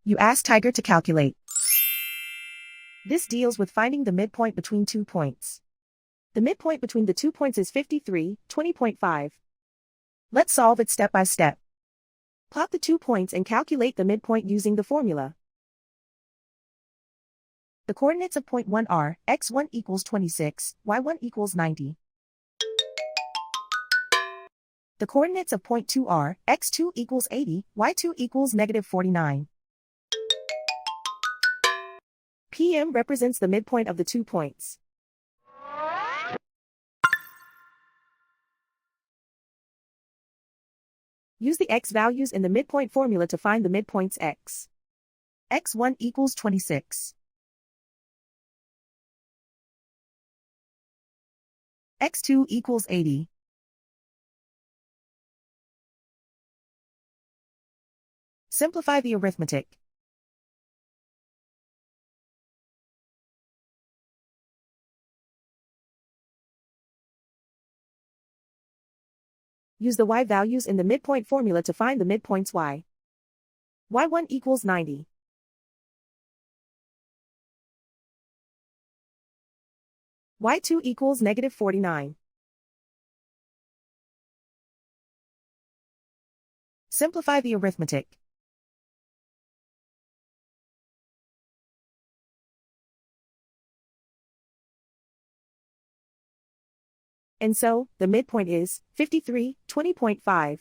You ask Tiger to calculate. This deals with finding the midpoint between 2 points. The midpoint between the 2 points is 53, 20.5. Let's solve it step by step. Plot the 2 points and calculate the midpoint using the formula. The coordinates of point 1 are x1 equals 26, y1 equals 90. The coordinates of point 2 are x2 equals 80, y2 equals negative 49. PM represents the midpoint of the 2 points. Use the x values in the midpoint formula to find the midpoints x. x1 equals 26. x2 equals 80. Simplify the arithmetic. Use the y values in the midpoint formula to find the midpoints y. y1 equals 90. y2 equals negative 49. Simplify the arithmetic. And so, the midpoint is 53, 20.5.